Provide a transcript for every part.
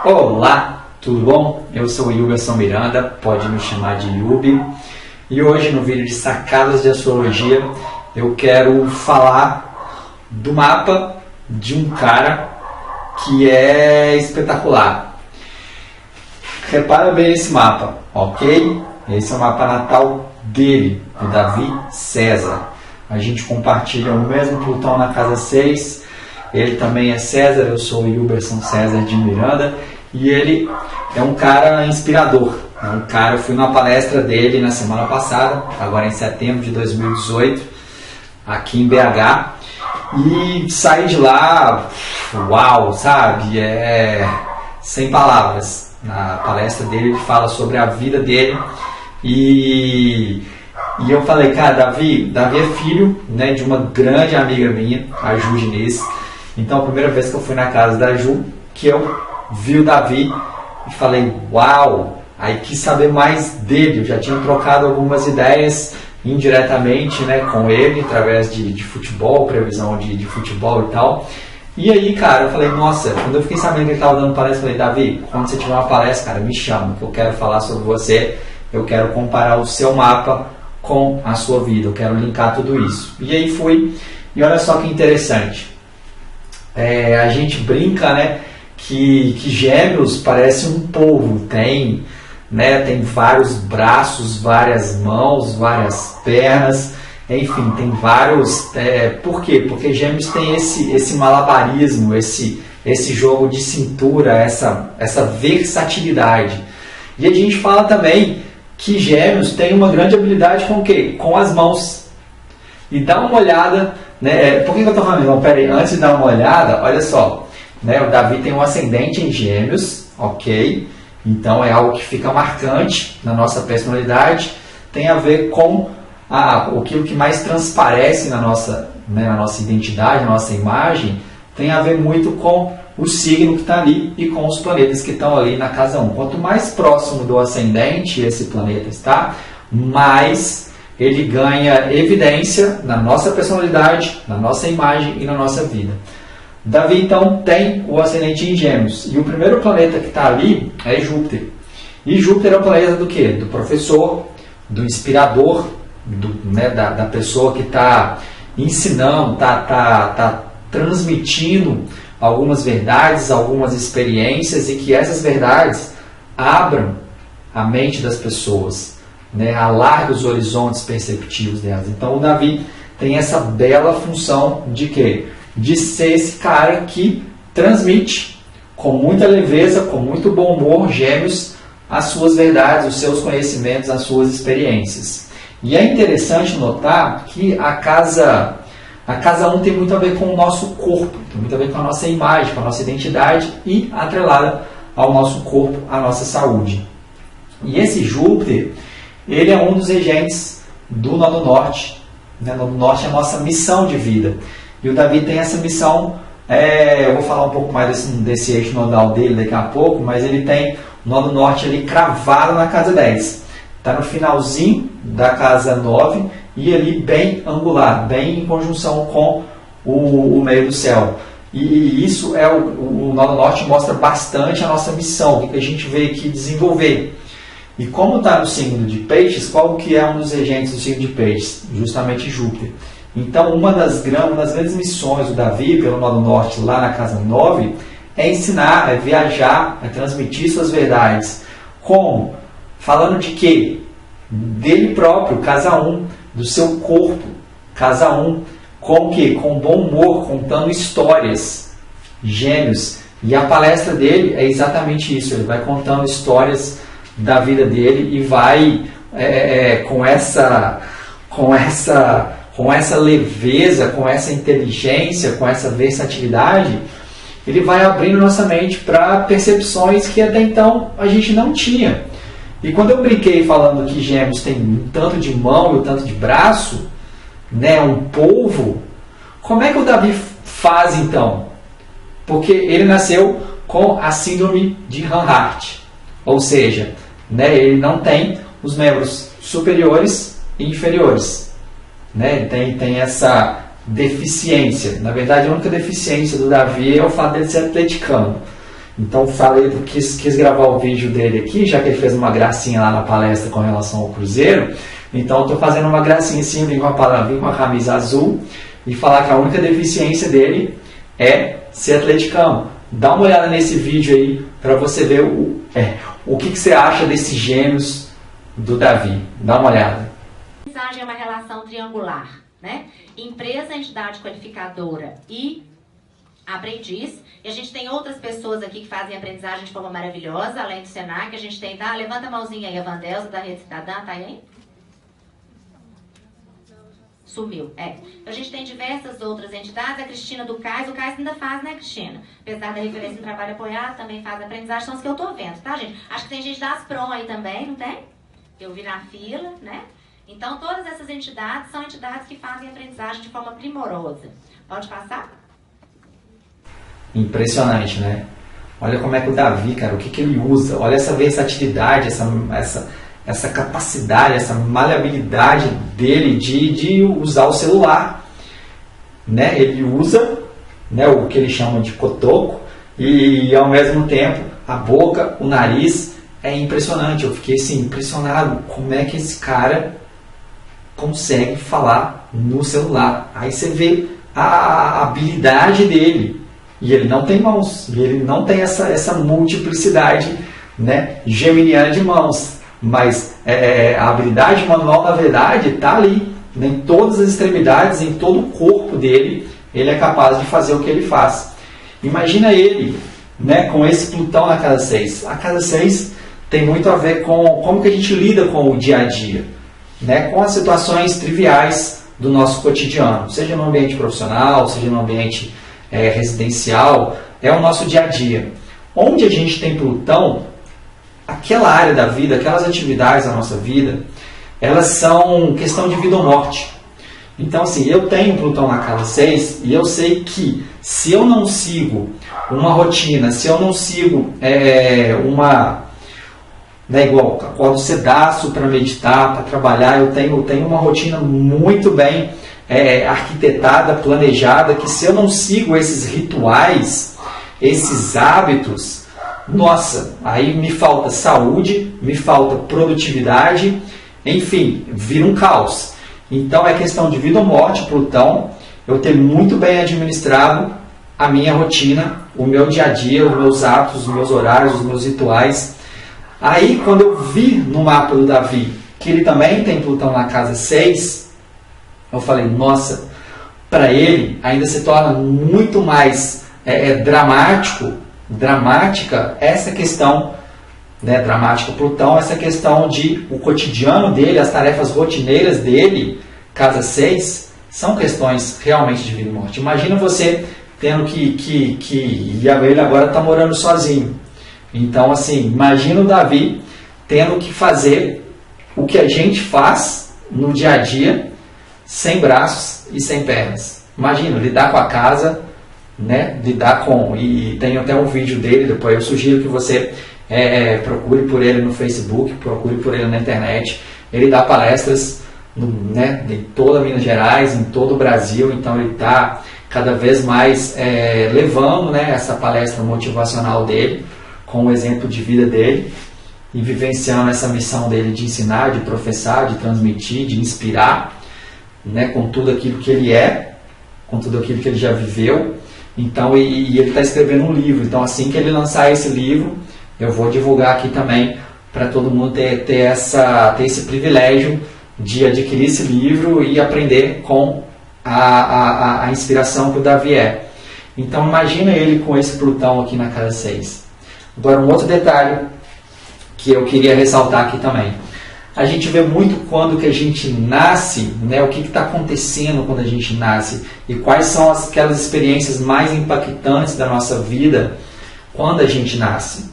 Olá, tudo bom? Eu sou o Yuberson Miranda, pode me chamar de Yubi. E hoje no vídeo de Sacadas de Astrologia eu quero falar do mapa de um cara que é espetacular. Repara bem esse mapa, ok? Esse é o mapa natal dele, do Davi César. A gente compartilha o mesmo Plutão na casa 6. Ele também é César, eu sou o Yuberson César de Miranda. E ele é um cara inspirador. Eu fui numa palestra dele na semana passada, agora em setembro de 2018, aqui em BH. E saí de lá, uau, sabe? Sem palavras. Na palestra dele ele fala sobre a vida dele. E eu falei, cara, Davi é filho, né, de uma grande amiga minha, a Ju Diniz. Então a primeira vez que eu fui na casa da Ju, que eu vi o Davi e falei, uau, aí quis saber mais dele. Eu já tinha trocado algumas ideias indiretamente, né, com ele, através de futebol, previsão de futebol e tal. E aí, cara, eu falei, nossa, quando eu fiquei sabendo que ele estava dando palestra, eu falei, Davi, quando você tiver uma palestra, cara, me chama, que eu quero falar sobre você, eu quero comparar o seu mapa com a sua vida, eu quero linkar tudo isso. E aí fui, e olha só que interessante, a gente brinca, né, que Gêmeos parece um polvo, tem vários braços, várias mãos, várias pernas, enfim, tem vários. Por quê? Porque Gêmeos tem esse malabarismo, esse jogo de cintura, essa versatilidade. E a gente fala também que Gêmeos tem uma grande habilidade com o quê? Com as mãos. E dá uma olhada, né? Por que eu estou falando? Não, peraí, antes de dar uma olhada, olha só, né? O Davi tem um ascendente em Gêmeos, ok? Então é algo que fica marcante na nossa personalidade, tem a ver com aquilo que mais transparece na nossa identidade, na nossa imagem, tem a ver muito com o signo que está ali e com os planetas que estão ali na casa 1. Quanto mais próximo do ascendente esse planeta está, mais ele ganha evidência na nossa personalidade, na nossa imagem e na nossa vida. Davi, então, tem o ascendente em Gêmeos. E o primeiro planeta que está ali é Júpiter. E Júpiter é o planeta do quê? Do professor, do inspirador, da pessoa que está ensinando, está transmitindo algumas verdades, algumas experiências, e que essas verdades abram a mente das pessoas, né? Alarga os horizontes perceptivos delas. Então o Davi tem essa bela função de quê? De ser esse cara que transmite com muita leveza, com muito bom humor, Gêmeos, as suas verdades, os seus conhecimentos, as suas experiências. E é interessante notar que a casa 1 tem muito a ver com o nosso corpo, tem muito a ver com a nossa imagem, com a nossa identidade e atrelada ao nosso corpo, à nossa saúde. E esse Júpiter, ele é um dos regentes do Nó do Norte. Né? O Nó do Norte é a nossa missão de vida. E o Davi tem essa missão, eu vou falar um pouco mais desse eixo nodal dele daqui a pouco, mas ele tem o Nó do Norte ali cravado na casa 10. Está no finalzinho da casa 9 e ali bem angular, bem em conjunção com o meio do céu. E isso o Nó do Norte mostra bastante a nossa missão, o que a gente veio aqui desenvolver. E como está no signo de Peixes, qual que é um dos regentes do signo de Peixes? Justamente Júpiter. Então, uma das grandes missões do Davi, pelo Nó do Norte, lá na casa 9, é ensinar, é viajar, é transmitir suas verdades. Como? Falando de quê? Dele próprio, casa 1, do seu corpo, casa 1, com o quê? Com bom humor, contando histórias, Gêmeos. E a palestra dele é exatamente isso, ele vai contando histórias da vida dele e vai com essa leveza, com essa inteligência, com essa versatilidade, ele vai abrindo nossa mente para percepções que até então a gente não tinha. E quando eu brinquei falando que Gêmeos tem um tanto de mão e um tanto de braço, né, um polvo, como é que o Davi faz então? Porque ele nasceu com a síndrome de Hanhart, ou seja, né, ele não tem os membros superiores e inferiores. Né? Tem essa deficiência. Na verdade, a única deficiência do Davi é o fato dele ser atleticano. Então falei, quis gravar o vídeo dele aqui, já que ele fez uma gracinha lá na palestra com relação ao Cruzeiro. Então estou fazendo uma gracinha assim, vim com a camisa azul e falar que a única deficiência dele é ser atleticano. Dá uma olhada nesse vídeo aí para você ver o que você acha desses gêmeos do Davi. Dá uma olhada. A aprendizagem é uma relação triangular, né? Empresa, entidade qualificadora e aprendiz. E a gente tem outras pessoas aqui que fazem aprendizagem de forma maravilhosa, além do Senac. A gente tem, levanta a mãozinha aí, a Vandelza da Rede Cidadã, tá aí? Sumiu, A gente tem diversas outras entidades, a Cristina do CAIS, o CAIS ainda faz, né, Cristina? Apesar da referência em trabalho apoiado, também faz aprendizagem, são os que eu tô vendo, tá, gente? Acho que tem gente da Asprom aí também, não tem? Eu vi na fila, né? Então, todas essas entidades são entidades que fazem aprendizagem de forma primorosa. Pode passar? Impressionante, né? Olha como é que o Davi, cara, o que ele usa, olha essa versatilidade, essa capacidade, essa maleabilidade dele de usar o celular, né? Ele usa, né, o que ele chama de cotoco e ao mesmo tempo a boca, o nariz, é impressionante. Eu fiquei assim, impressionado como é que esse cara consegue falar no celular. Aí você vê a habilidade dele. E ele não tem mãos, e ele não tem essa multiplicidade, né, geminiana de mãos. Mas a habilidade manual, na verdade, está ali. Em todas as extremidades, em todo o corpo dele, ele é capaz de fazer o que ele faz. Imagina ele, né, com esse Plutão na casa 6. A casa 6 tem muito a ver com como que a gente lida com o dia a dia, né, com as situações triviais do nosso cotidiano, seja no ambiente profissional, seja no ambiente residencial, é o nosso dia a dia. Onde a gente tem Plutão, aquela área da vida, aquelas atividades da nossa vida, elas são questão de vida ou morte. Então, assim, eu tenho Plutão na casa 6 e eu sei que se eu não sigo uma rotina, se eu não sigo igual, acordo cedaço para meditar, para trabalhar, eu tenho uma rotina muito bem arquitetada, planejada, que se eu não sigo esses rituais, esses hábitos, nossa, aí me falta saúde, me falta produtividade, enfim, vira um caos. Então é questão de vida ou morte, Plutão, eu ter muito bem administrado a minha rotina, o meu dia a dia, os meus hábitos, os meus horários, os meus rituais. Aí quando eu vi no mapa do Davi que ele também tem Plutão na casa 6, eu falei, nossa, para ele ainda se torna muito mais dramática essa questão, né, dramática Plutão, essa questão de o cotidiano dele, as tarefas rotineiras dele, casa 6, são questões realmente de vida e morte. Imagina você tendo que ele agora está morando sozinho. Então, assim, imagina o Davi tendo que fazer o que a gente faz no dia a dia, sem braços e sem pernas. Imagina, lidar com a casa, né? Lidar com... E tem até um vídeo dele, depois eu sugiro que você procure por ele no Facebook, procure por ele na internet. Ele dá palestras, né, em toda Minas Gerais, em todo o Brasil, então ele está cada vez mais levando, né, essa palestra motivacional dele, com o exemplo de vida dele, e vivenciando essa missão dele de ensinar, de professar, de transmitir, de inspirar, né, com tudo aquilo que ele com tudo aquilo que ele já viveu. Então, e ele está escrevendo um livro. Então, assim que ele lançar esse livro, eu vou divulgar aqui também para todo mundo ter esse privilégio de adquirir esse livro e aprender com a inspiração que o Davi é. Então, imagina ele com esse Plutão aqui na casa 6. Agora, um outro detalhe que eu queria ressaltar aqui também. A gente vê muito quando que a gente nasce, né, o que está acontecendo quando a gente nasce e quais são aquelas experiências mais impactantes da nossa vida quando a gente nasce.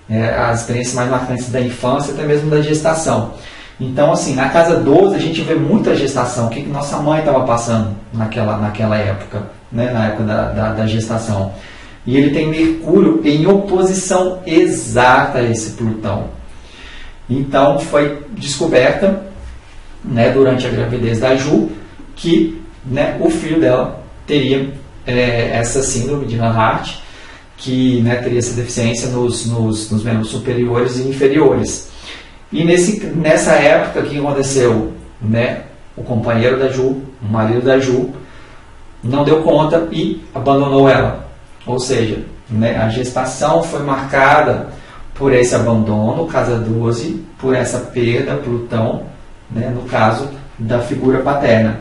As experiências mais marcantes da infância, até mesmo da gestação. Então, assim, na casa 12 a gente vê muita gestação. O que nossa mãe estava passando naquela época, né, na época da gestação. E ele tem Mercúrio em oposição exata a esse Plutão. Então, foi descoberta, né, durante a gravidez da Ju, que, né, o filho dela teria essa síndrome de Hanhart. que, né, teria essa deficiência nos membros superiores e inferiores. E nessa época, o que aconteceu? Né, o companheiro da Ju, o marido da Ju, não deu conta e abandonou ela. Ou seja, né, a gestação foi marcada por esse abandono, casa 12, por essa perda, Plutão, né, no caso da figura paterna.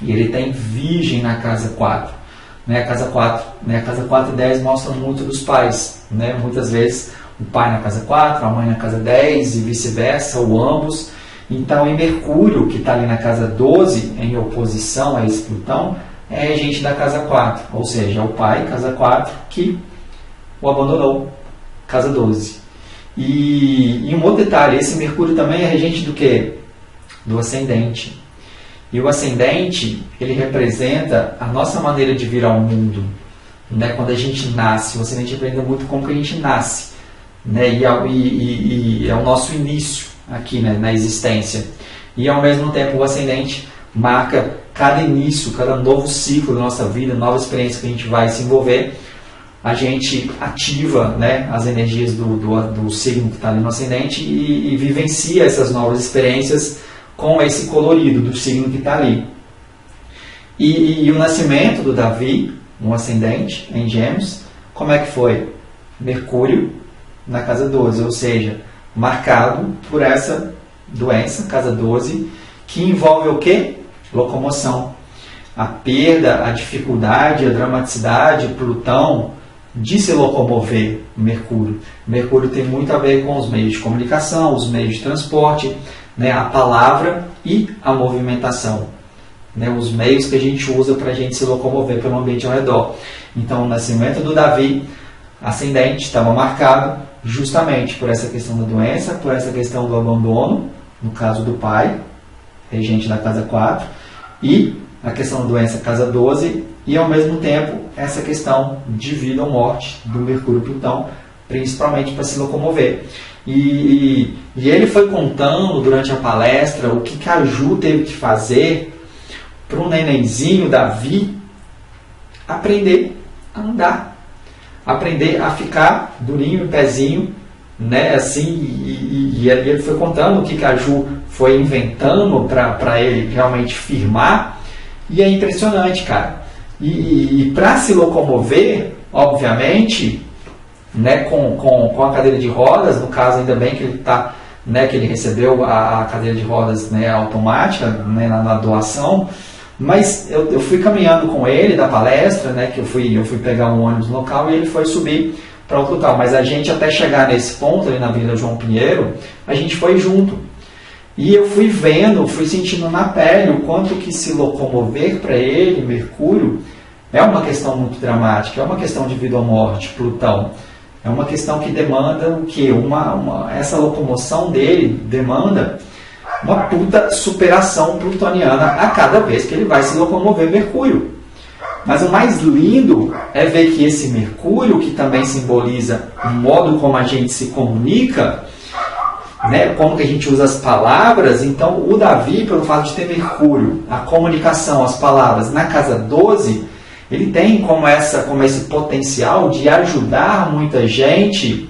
E ele tem Virgem na casa 4. Né, a casa 4, né, a casa 4 e 10 mostram muito dos pais. Né, muitas vezes o pai na casa 4, a mãe na casa 10 e vice-versa, ou ambos. Então, em Mercúrio, que está ali na casa 12, em oposição a esse Plutão, é regente da casa 4. Ou seja, é o pai, casa 4, que o abandonou, casa 12. E um outro detalhe, esse Mercúrio também é regente do quê? Do ascendente. E o ascendente, ele representa a nossa maneira de vir ao mundo. Né? Quando a gente nasce, o ascendente representa muito como que a gente nasce. Né? E é o nosso início aqui, né, na existência. E ao mesmo tempo o ascendente marca cada início, cada novo ciclo da nossa vida, nova experiência que a gente vai se envolver. A gente ativa, né, as energias do signo que está ali no ascendente e vivencia essas novas experiências com esse colorido do signo que está ali. E o nascimento do Davi, no ascendente, em Gêmeos, como é que foi? Mercúrio na casa 12, ou seja, marcado por essa doença, casa 12, que envolve o quê? Locomoção. A perda, a dificuldade, a dramaticidade, Plutão, de se locomover, Mercúrio. Mercúrio tem muito a ver com os meios de comunicação, os meios de transporte, né, a palavra e a movimentação. Né, os meios que a gente usa para a gente se locomover pelo ambiente ao redor. Então, o nascimento do Davi, ascendente, estava marcado justamente por essa questão da doença, por essa questão do abandono, no caso do pai, regente da casa 4, e a questão da doença, casa 12, e ao mesmo tempo essa questão de vida ou morte do Mercúrio-Plutão, principalmente para se locomover. E ele foi contando durante a palestra o que a Ju teve que fazer para um nenenzinho, Davi, aprender a andar, aprender a ficar durinho, pezinho, né, assim, e ele foi contando o que a Ju foi inventando para ele realmente firmar, e é impressionante, cara. E para se locomover, obviamente, né, com a cadeira de rodas, no caso ainda bem que ele tá, né, que ele recebeu a cadeira de rodas, né, automática, né, na doação, mas eu fui caminhando com ele da palestra, né, que eu fui pegar um ônibus local e ele foi subir para outro local, mas a gente até chegar nesse ponto ali na Avenida João Pinheiro, a gente foi junto. E eu fui vendo, fui sentindo na pele o quanto que se locomover para ele, Mercúrio, é uma questão muito dramática, é uma questão de vida ou morte, Plutão. É uma questão que demanda o quê? Essa locomoção dele demanda uma puta superação plutoniana a cada vez que ele vai se locomover, Mercúrio. Mas o mais lindo é ver que esse Mercúrio, que também simboliza o modo como a gente se comunica, né, como que a gente usa as palavras, então o Davi, pelo fato de ter Mercúrio, a comunicação, as palavras, na casa 12, ele tem como esse potencial de ajudar muita gente,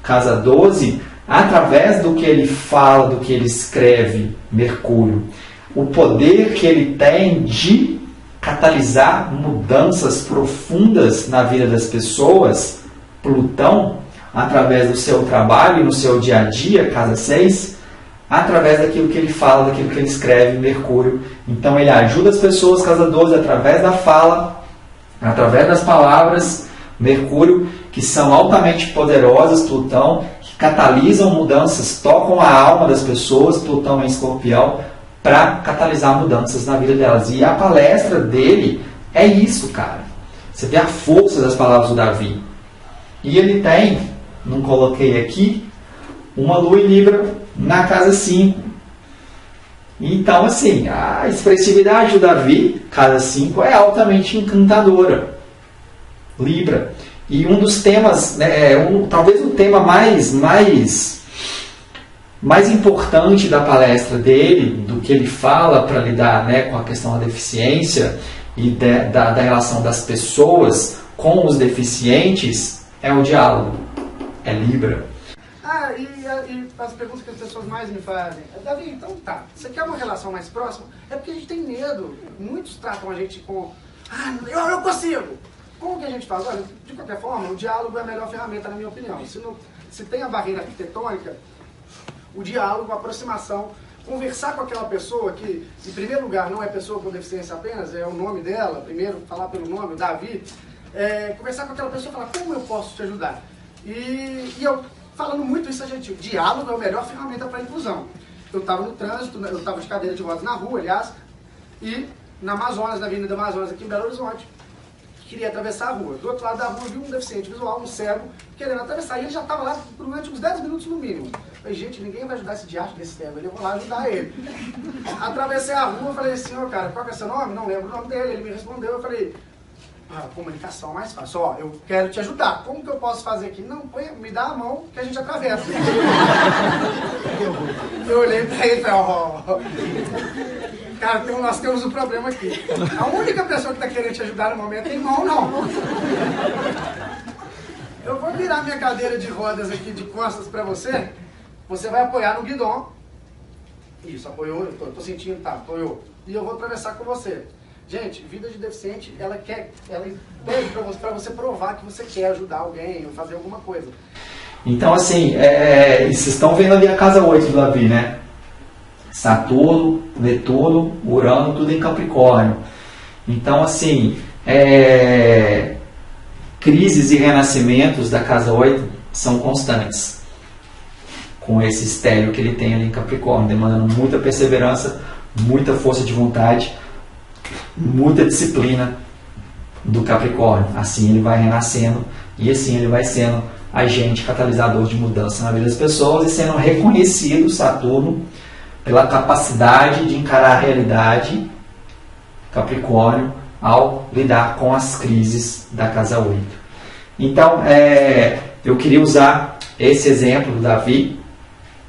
casa 12, através do que ele fala, do que ele escreve, Mercúrio. O poder que ele tem de catalisar mudanças profundas na vida das pessoas, Plutão, através do seu trabalho, no seu dia a dia, casa 6, através daquilo que ele fala, daquilo que ele escreve, Mercúrio. Então ele ajuda as pessoas, casa 12, através da fala, através das palavras, Mercúrio, que são altamente poderosas, Plutão, que catalisam mudanças, tocam a alma das pessoas, Plutão em Escorpião, para catalisar mudanças na vida delas. E a palestra dele é isso, cara. Você vê a força das palavras do Davi. E ele tem, não coloquei aqui, uma lua em Libra na casa 5. Então, assim, a expressividade do Davi, casa 5, é altamente encantadora. Libra. E um dos temas, né, talvez o tema mais importante da palestra dele, do que ele fala para lidar, né, com a questão da deficiência e da relação das pessoas com os deficientes é o diálogo, é Libra. E as perguntas que as pessoas mais me fazem, Davi, então tá, você quer uma relação mais próxima? É porque a gente tem medo. Muitos tratam a gente com, eu consigo. Como que a gente faz? Olha, de qualquer forma, o diálogo é a melhor ferramenta, na minha opinião. Se tem a barreira arquitetônica, o diálogo, a aproximação, conversar com aquela pessoa que, em primeiro lugar, não é pessoa com deficiência apenas, é o nome dela, primeiro falar pelo nome, o Davi, conversar com aquela pessoa e falar, como eu posso te ajudar? E eu, falando muito isso, o diálogo é a melhor ferramenta para a inclusão. Eu estava no trânsito, eu estava de cadeira de rodas na rua, aliás, e na Amazonas, na Avenida Amazonas, aqui em Belo Horizonte, queria atravessar a rua. Do outro lado da rua, eu vi um deficiente visual, um cego, querendo atravessar. E ele já estava lá durante uns 10 minutos no mínimo. Eu falei, gente, ninguém vai ajudar esse diacho desse cego, eu vou lá ajudar ele. Atravessei a rua, falei assim, cara, qual que é seu nome? Não lembro o nome dele. Ele me respondeu, eu falei, comunicação mais fácil. Eu quero te ajudar. Como que eu posso fazer aqui? Não, me dá a mão que a gente atravessa. Eu olhei pra ele e falei, cara, nós temos um problema aqui. A única pessoa que está querendo te ajudar no momento tem mão, não. Eu vou virar minha cadeira de rodas aqui de costas para você. Você vai apoiar no guidão. Isso, apoiou, eu tô sentindo, tá, apoiou. E eu vou atravessar com você. Gente, vida de deficiente, ela pede para você provar que você quer ajudar alguém ou fazer alguma coisa. Então, assim, vocês estão vendo ali a casa 8 do Davi, né? Saturno, Netuno, Urano, tudo em Capricórnio. Então, assim, crises e renascimentos da casa 8 são constantes. Com esse estélio que ele tem ali em Capricórnio, demandando muita perseverança, muita força de vontade, muita disciplina do Capricórnio. Assim ele vai renascendo e assim ele vai sendo agente catalisador de mudança na vida das pessoas e sendo reconhecido, Saturno, pela capacidade de encarar a realidade, Capricórnio, ao lidar com as crises da casa 8. Então, eu queria usar esse exemplo do Davi,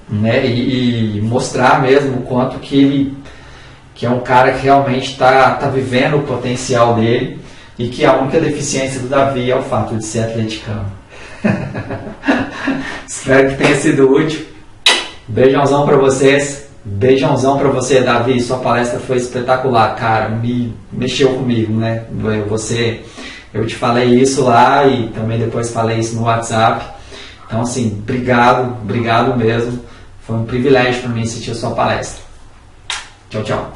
né, e mostrar mesmo o quanto que ele é um cara que realmente está vivendo o potencial dele e que a única deficiência do Davi é o fato de ser atleticano. Espero que tenha sido útil. Beijãozão para vocês. Beijãozão para você, Davi. Sua palestra foi espetacular, cara. Mexeu comigo, né? Eu te falei isso lá e também depois falei isso no WhatsApp. Então, assim, obrigado mesmo. Foi um privilégio para mim assistir a sua palestra. Tchau, tchau.